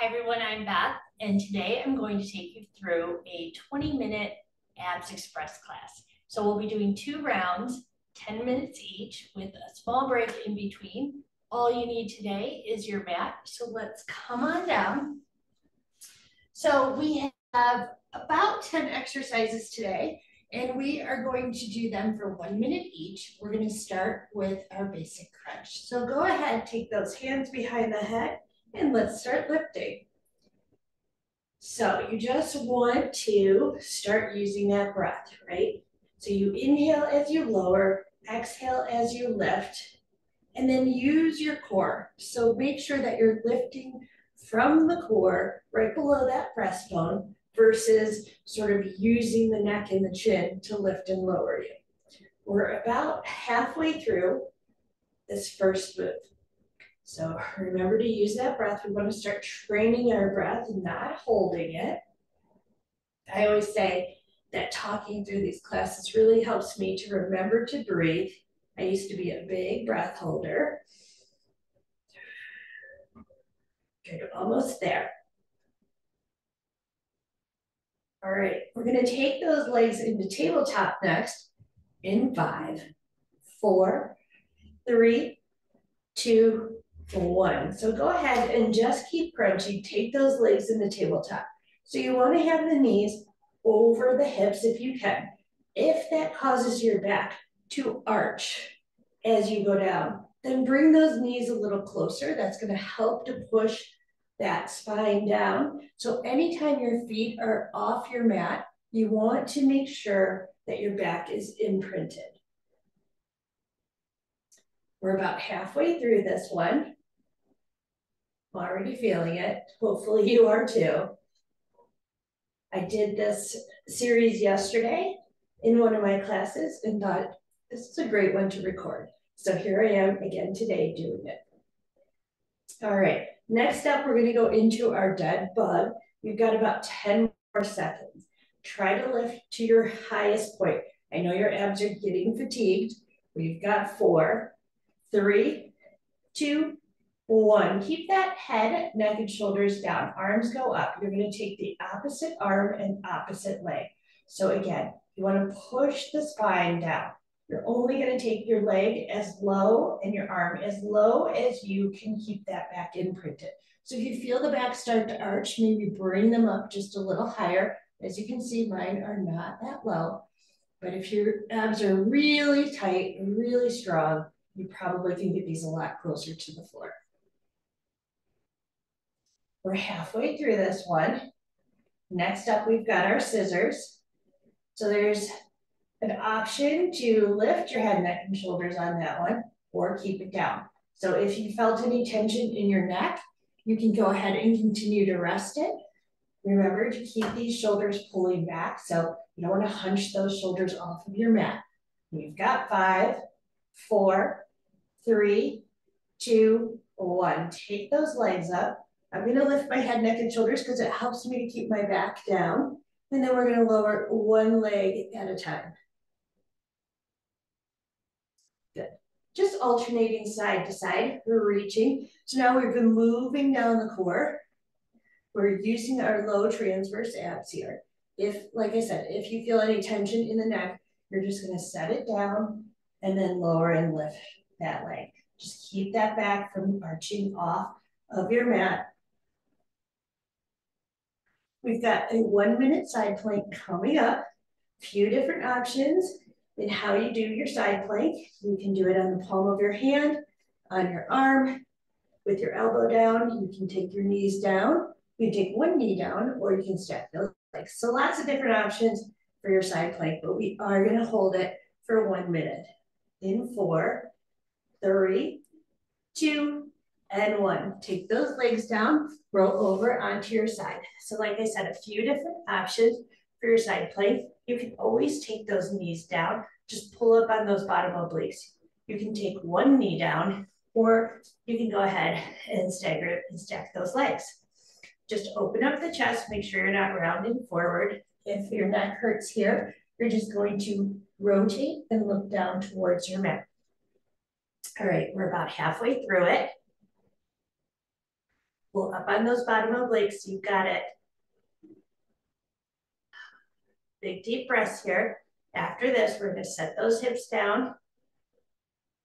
Hi everyone, I'm Beth, and today I'm going to take you through a 20-minute Abs Express class. So we'll be doing 2 rounds, 10 minutes each with a small break in between. All you need today is your mat, so let's come on down. So we have about 10 exercises today, and we are going to do them for 1 minute each. We're going to start with our basic crunch. So go ahead, take those hands behind the head, and let's start lifting. So you just want to start using that breath, right? So you inhale as you lower, exhale as you lift, and then use your core. So make sure that you're lifting from the core right below that breastbone versus sort of using the neck and the chin to lift and lower you. We're about halfway through this first move. So remember to use that breath. We want to start training our breath, not holding it. I always say that talking through these classes really helps me to remember to breathe. I used to be a big breath holder. Good, almost there. All right, we're going to take those legs into tabletop next in 5, 4, 3, 2, 1. So go ahead and just keep crunching. Take those legs into tabletop. So you want to have the knees over the hips if you can. If that causes your back to arch as you go down, then bring those knees a little closer. That's going to help to push that spine down. So anytime your feet are off your mat, you want to make sure that your back is imprinted. We're about halfway through this one. I'm already feeling it. Hopefully you are too. I did this series yesterday in one of my classes and thought, this is a great one to record. So here I am again today doing it. All right, next up, we're going to go into our dead bug. We've got about 10 more seconds. Try to lift to your highest point. I know your abs are getting fatigued. We've got 4, 3, 2, 1. Keep that head, neck, and shoulders down. Arms go up. You're going to take the opposite arm and opposite leg. So again, you want to push the spine down. You're only going to take your leg as low and your arm as low as you can keep that back imprinted. So if you feel the back start to arch, maybe bring them up just a little higher. As you can see, mine are not that low. But if your abs are really tight and really strong, you probably can get these a lot closer to the floor. We're halfway through this one. Next up, we've got our scissors. So there's an option to lift your head, neck, and shoulders on that one, or keep it down. So if you felt any tension in your neck, you can go ahead and continue to rest it. Remember to keep these shoulders pulling back, so you don't want to hunch those shoulders off of your mat. We've got 5, 4, 3, 2, 1. Take those legs up. I'm going to lift my head, neck, and shoulders because it helps me to keep my back down. And then we're going to lower one leg at a time. Good. Just alternating side to side. We're reaching. So now we've been moving down the core. We're using our low transverse abs here. If, like I said, if you feel any tension in the neck, you're just going to set it down and then lower and lift that leg. Just keep that back from arching off of your mat. We've got a 1 minute side plank coming up. A few different options in how you do your side plank. You can do it on the palm of your hand, on your arm, with your elbow down. You can take your knees down. You can take one knee down, or you can stack those legs. So lots of different options for your side plank, but we are going to hold it for 1 minute. In 4, 3, 2, and 1. Take those legs down, roll over onto your side. So like I said, a few different options for your side plank. You can always take those knees down. Just pull up on those bottom obliques. You can take one knee down, or you can go ahead and stagger it and stack those legs. Just open up the chest, make sure you're not rounding forward. If your neck hurts here, you're just going to rotate and look down towards your mat. All right, we're about halfway through it. Pull up on those bottom obliques, you got it. Big deep breaths here. After this, we're gonna set those hips down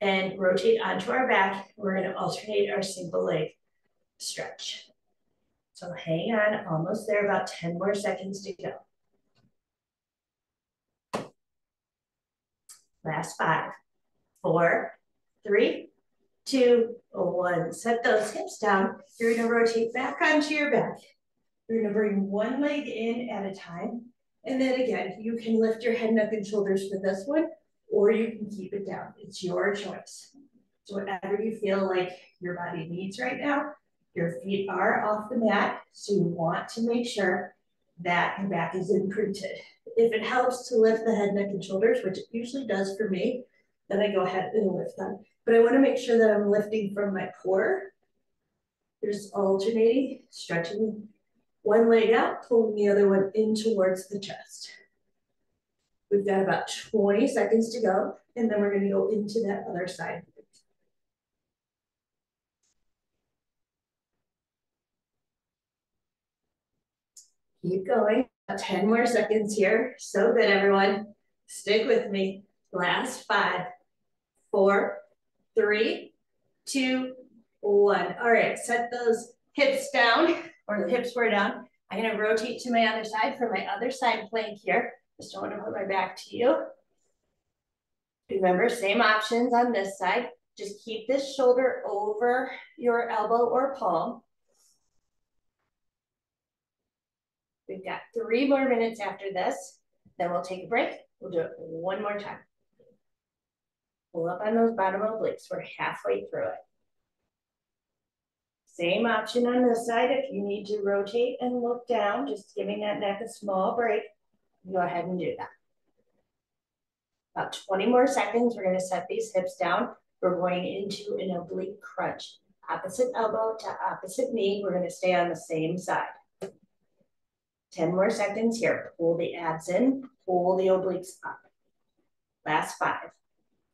and rotate onto our back. We're gonna alternate our single leg stretch. So hang on, almost there, about 10 more seconds to go. Last 5, 4, 3, 2, 1. Set those hips down. You're gonna rotate back onto your back. You're gonna bring one leg in at a time. And then again, you can lift your head, neck, and shoulders for this one, or you can keep it down. It's your choice. So whatever you feel like your body needs right now, your feet are off the mat, so you want to make sure that your back is imprinted. If it helps to lift the head, neck, and shoulders, which it usually does for me, then I go ahead and lift them. But I want to make sure that I'm lifting from my core. Just alternating, stretching one leg out, pulling the other one in towards the chest. We've got about 20 seconds to go, and then we're going to go into that other side. Keep going. 10 more seconds here. So good, everyone. Stick with me. Last 5, 4, 3, 2, 1. All right, set those hips down, or the hips were down. I'm going to rotate to my other side for my other side plank here. Just don't want to put my back to you. Remember, same options on this side. Just keep this shoulder over your elbow or palm. We've got 3 more minutes after this. Then we'll take a break. We'll do it one more time. Pull up on those bottom obliques. We're halfway through it. Same option on this side. If you need to rotate and look down, just giving that neck a small break, go ahead and do that. About 20 more seconds. We're going to set these hips down. We're going into an oblique crunch. Opposite elbow to opposite knee. We're going to stay on the same side. 10 more seconds here. Pull the abs in, pull the obliques up. Last 5,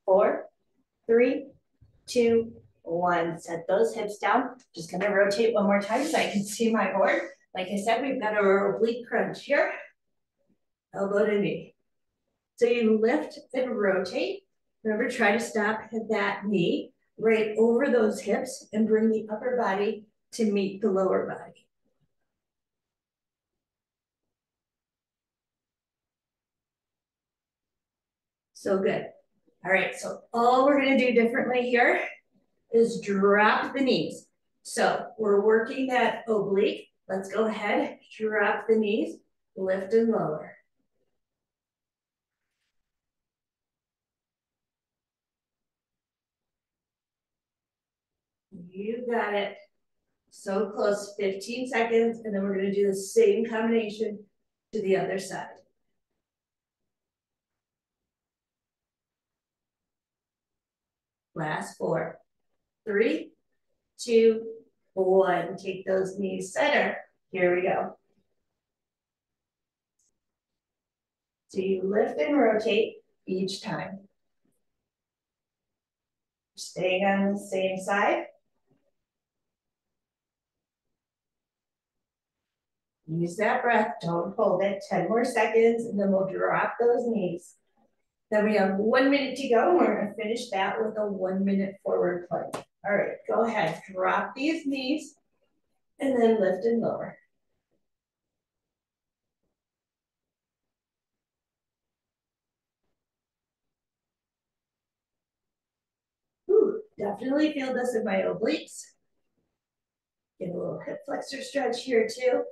4, 3, 2, 1. Set those hips down. Just gonna rotate one more time so I can see my board. Like I said, we've got our oblique crunch here. Elbow to knee. So you lift and rotate. Remember, try to stop at that knee right over those hips and bring the upper body to meet the lower body. So good. All right, so all we're gonna do differently here is drop the knees. So we're working that oblique. Let's go ahead, drop the knees, lift and lower. You got it. So close, 15 seconds, and then we're gonna do the same combination to the other side. Last 4, 3, 2, 1. Take those knees center. Here we go. So you lift and rotate each time. Staying on the same side. Use that breath, don't hold it. 10 more seconds, and then we'll drop those knees. Then we have 1 minute to go, and we're gonna finish that with a 1 minute forward plank. All right, go ahead, drop these knees, and then lift and lower. Ooh, definitely feel this in my obliques. Get a little hip flexor stretch here too.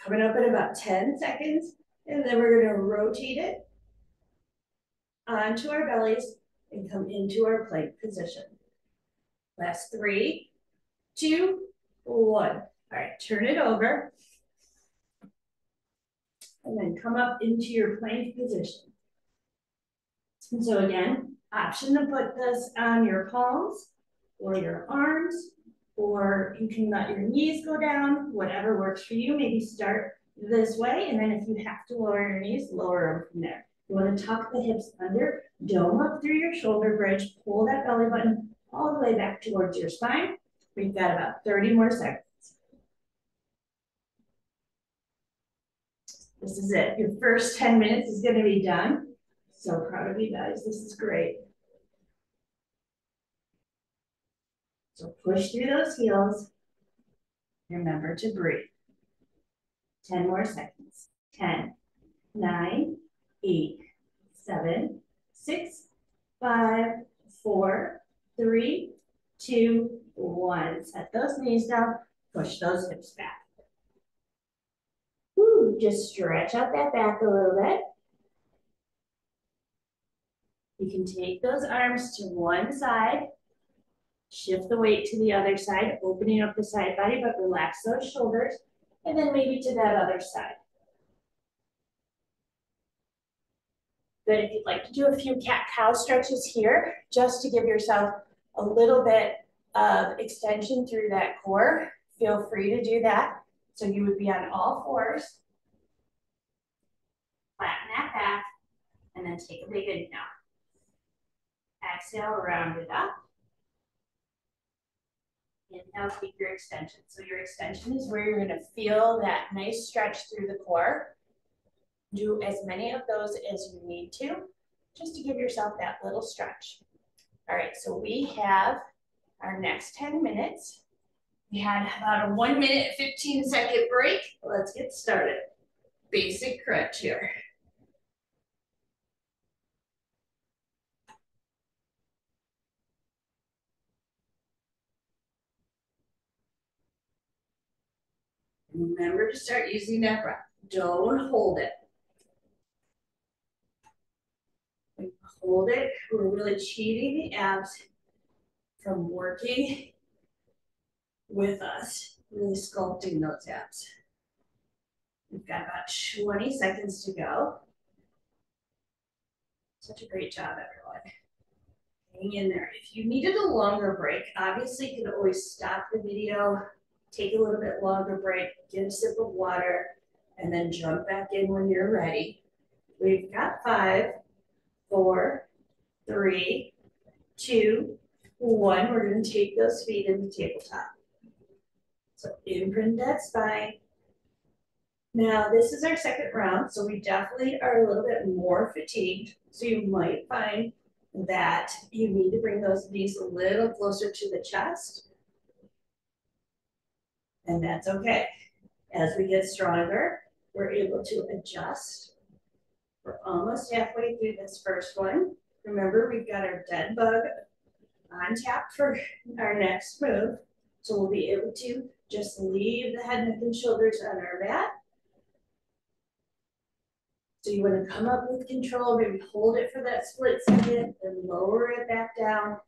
Coming up in about 10 seconds, and then we're gonna rotate it onto our bellies and come into our plank position. Last 3, 2, 1. All right, turn it over. And then come up into your plank position. And so again, option to put this on your palms or your arms, or you can let your knees go down, whatever works for you. Maybe start this way, and then if you have to lower your knees, lower them from there. You want to tuck the hips under, dome up through your shoulder bridge, pull that belly button all the way back towards your spine. We've got about 30 more seconds. This is it. Your first 10 minutes is going to be done. So proud of you guys. This is great. So push through those heels. Remember to breathe. 10 more seconds. 10, 9, 8, 7, 6, 5, 4, 3, 2, 1. Set those knees down. Push those hips back. Woo, just stretch out that back a little bit. You can take those arms to one side, shift the weight to the other side, opening up the side body, but relax those shoulders, and then maybe to that other side. Good, if you'd like to do a few cat-cow stretches here, just to give yourself a little bit of extension through that core, feel free to do that. So you would be on all fours, flatten that back, and then take a big inhale. Exhale, round it up. Inhale, keep your extension. So your extension is where you're gonna feel that nice stretch through the core. Do as many of those as you need to, just to give yourself that little stretch. All right, so we have our next 10 minutes. We had about a 1 minute, 15-second break. Let's get started. Basic crunch here. Remember to start using that breath. Don't hold it. When you hold it, we're really cheating the abs from working with us, really sculpting those abs. We've got about 20 seconds to go. Such a great job, everyone. Hang in there. If you needed a longer break, obviously you can always stop the video, take a little bit longer break, get a sip of water, and then jump back in when you're ready. We've got 5, 4, 3, 2, 1. We're going to take those feet into tabletop. So imprint that spine. Now this is our second round, so we definitely are a little bit more fatigued. So you might find that you need to bring those knees a little closer to the chest. And that's okay. As we get stronger, we're able to adjust. We're almost halfway through this first one. Remember, we've got our dead bug on tap for our next move. So we'll be able to just leave the head, neck, and shoulders on our mat. So you want to come up with control, maybe hold it for that split second, then lower it back down.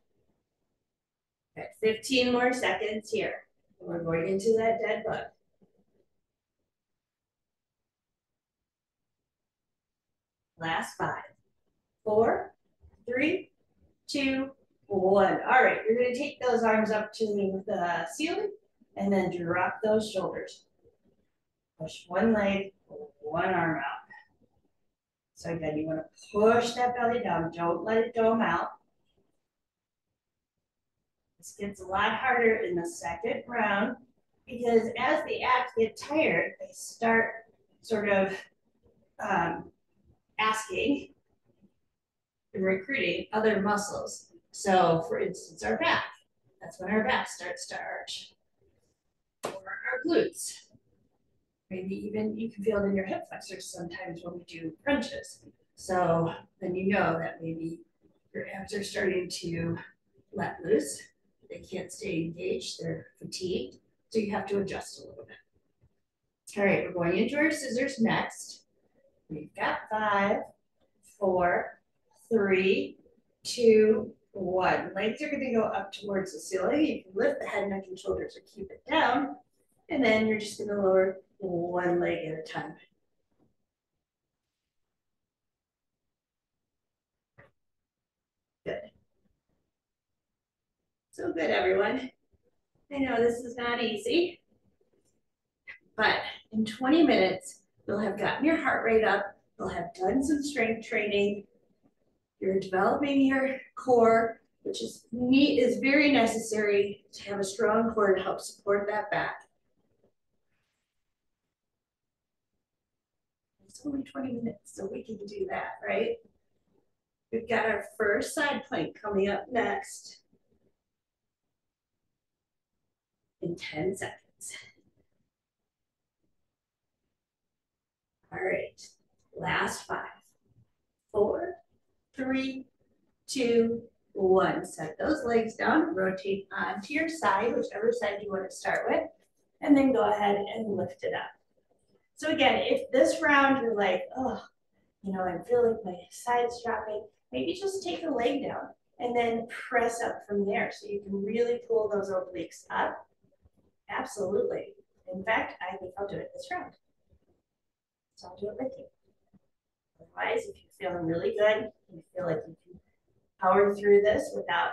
Got 15 more seconds here. We're going into that dead bug. Last 5, 4, 3, 2, 1. All right, you're going to take those arms up to the ceiling and then drop those shoulders. Push one leg, one arm out. So again, you want to push that belly down. Don't let it dome out. This gets a lot harder in the second round because as the abs get tired, they start sort of asking and recruiting other muscles. So for instance, our back. That's when our back starts to arch. Or our glutes. Maybe even you can feel it in your hip flexors sometimes when we do crunches. So then you know that maybe your abs are starting to let loose. They can't stay engaged, they're fatigued. So you have to adjust a little bit. All right, we're going into our scissors next. We've got 5, 4, 3, 2, 1. Legs are gonna go up towards the ceiling. You can lift the head, neck, and shoulders or keep it down. And then you're just gonna lower one leg at a time. Good. So good, everyone. I know this is not easy, but in 20 minutes, you'll have gotten your heart rate up, you'll have done some strength training, you're developing your core, which is very necessary to have a strong core to help support that back. It's only 20 minutes, so we can do that, right? We've got our first side plank coming up next in 10 seconds. All right, last 5, 4, 3, 2, 1. Set those legs down, rotate onto your side, whichever side you want to start with, and then go ahead and lift it up. So again, if this round you're like, oh, you know, I feel like my side's dropping, maybe just take a leg down and then press up from there so you can really pull those obliques up. Absolutely. In fact, I think I'll do it this round. So I'll do it with you. Otherwise, if you're feeling really good, you feel like you can power through this without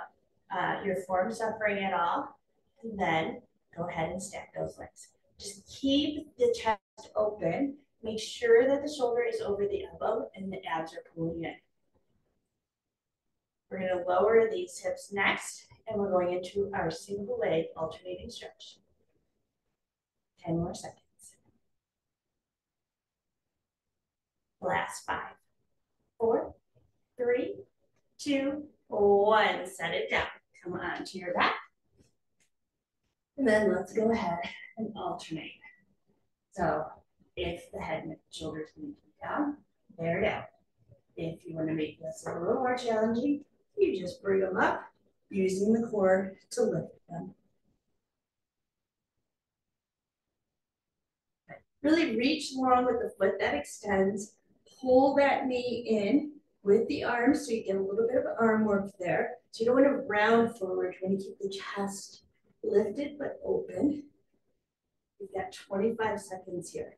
your form suffering at all, and then go ahead and stack those legs. Just keep the chest open. Make sure that the shoulder is over the elbow and the abs are pulling in. We're going to lower these hips next, and we're going into our single leg alternating stretch. 10 more seconds. Last 5, 4, 3, 2, 1. Set it down. Come on to your back. And then let's go ahead and alternate. So if the head and shoulders need to be down, they're down. If you want to make this a little more challenging, you just bring them up using the core to lift them. Really reach long with the foot that extends. Pull that knee in with the arms so you get a little bit of arm work there. So you don't want to round forward. You want to keep the chest lifted but open. We've got 25 seconds here.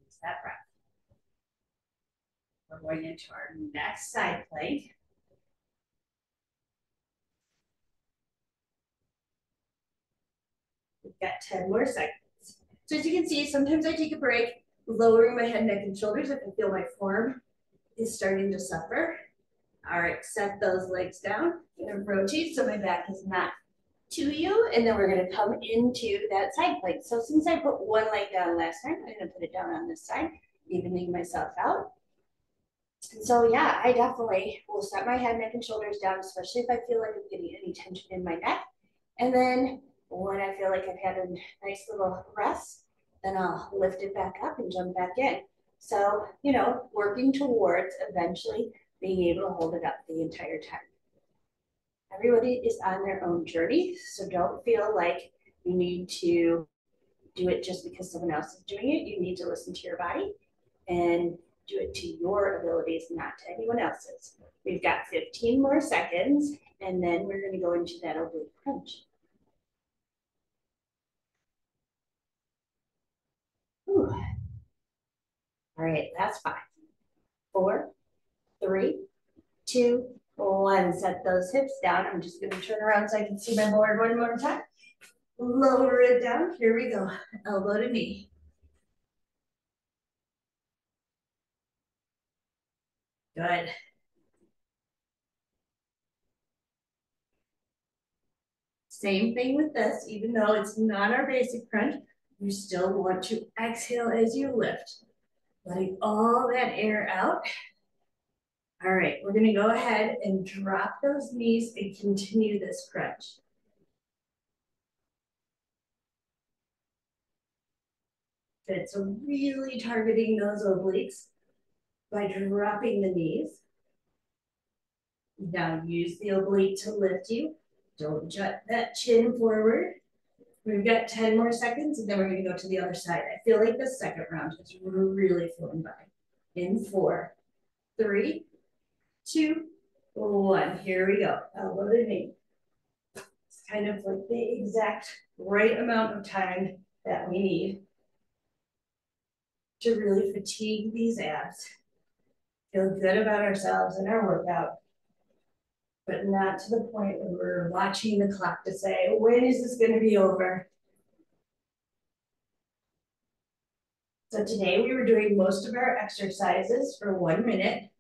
Use that breath. We're going into our next side plank. We've got 10 more seconds. So as you can see, sometimes I take a break, lowering my head, neck, and shoulders if I feel my form is starting to suffer. All right, set those legs down and rotate so my back is not to you, and then we're going to come into that side plank. So since I put one leg down last time, I'm going to put it down on this side, evening myself out. And so yeah, I definitely will set my head, neck, and shoulders down, especially if I feel like I'm getting any tension in my neck. And then when I feel like I've had a nice little rest, then I'll lift it back up and jump back in. So, you know, working towards eventually being able to hold it up the entire time. Everybody is on their own journey, so don't feel like you need to do it just because someone else is doing it. You need to listen to your body and do it to your abilities, not to anyone else's. We've got 15 more seconds, and then we're going to go into that oblique crunch. Whew. All right, that's 5, 4, 3, 2, 1. Set those hips down. I'm just going to turn around so I can see my board one more time. Lower it down. Here we go. Elbow to knee. Good. Same thing with this, even though it's not our basic crunch, you still want to exhale as you lift, letting all that air out. All right, we're gonna go ahead and drop those knees and continue this crunch. Good, so really targeting those obliques by dropping the knees. Now use the oblique to lift you. Don't jut that chin forward. We've got 10 more seconds, and then we're going to go to the other side. I feel like the second round is really flown by. In 4, 3, 2, 1. Here we go. Elbow to knee. It's kind of like the exact right amount of time that we need to really fatigue these abs. Feel good about ourselves and our workout, but not to the point where we're watching the clock to say, when is this going to be over? So today we were doing most of our exercises for 1 minute.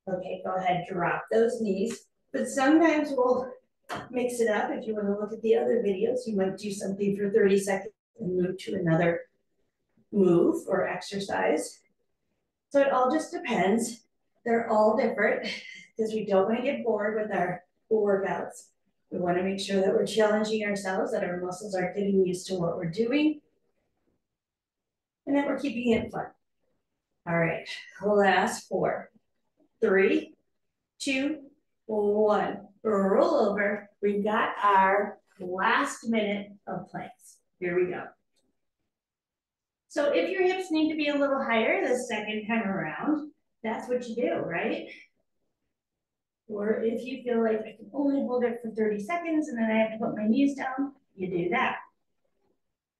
Okay, go ahead, drop those knees. But sometimes we'll mix it up. If you want to look at the other videos, you might do something for 30 seconds and move to another move or exercise. So it all just depends. They're all different because we don't want to get bored with our workouts. We want to make sure that we're challenging ourselves, that our muscles are getting used to what we're doing, and that we're keeping it fun. All right, last 4, 3, 2, 1. Roll over. We've got our last minute of planks. Here we go. So if your hips need to be a little higher the second time around, that's what you do, right? Or if you feel like I can only hold it for 30 seconds and then I have to put my knees down, you do that.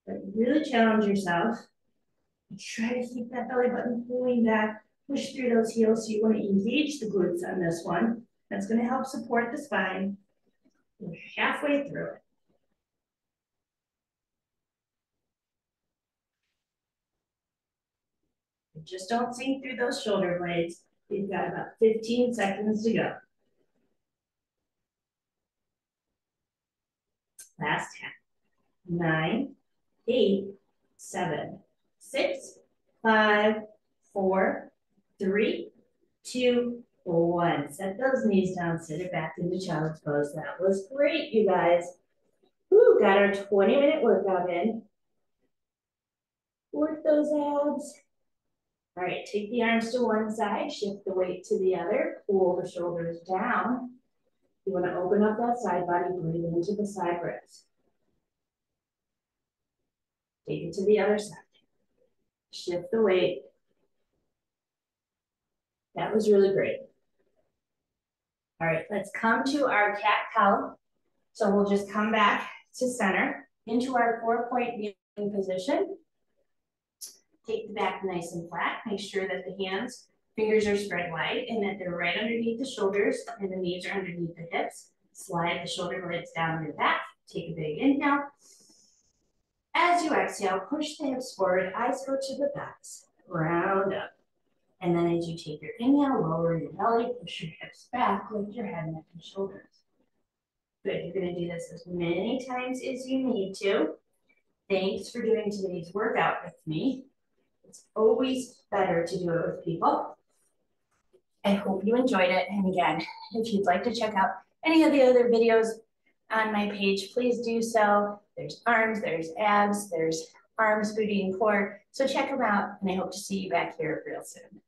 But really challenge yourself. Try to keep that belly button pulling back, push through those heels. So you want to engage the glutes on this one. That's going to help support the spine. We're halfway through it. Just don't sink through those shoulder blades. We've got about 15 seconds to go. Last 10, 9, 8, 7, 6, 5, 4, 3, 2, 1. Set those knees down, sit it back into child's pose. That was great, you guys. Woo, got our 20-minute workout in. Work those abs. All right, take the arms to one side, shift the weight to the other, pull the shoulders down. You want to open up that side body, breathe into the side ribs. Take it to the other side. Shift the weight. That was really great. All right, let's come to our cat-cow. So we'll just come back to center into our 4-point kneeling position. Take the back nice and flat. Make sure that the hands, fingers are spread wide and that they're right underneath the shoulders and the knees are underneath the hips. Slide the shoulder blades down your back. Take a big inhale. As you exhale, push the hips forward, eyes go to the thighs. Round up. And then as you take your inhale, lower your belly, push your hips back, lift your head, neck, and shoulders. Good, you're gonna do this as many times as you need to. Thanks for doing today's workout with me. It's always better to do it with people. I hope you enjoyed it. And again, if you'd like to check out any of the other videos on my page, please do so. There's arms, there's abs, there's arms, booty, and core. So check them out, and I hope to see you back here real soon.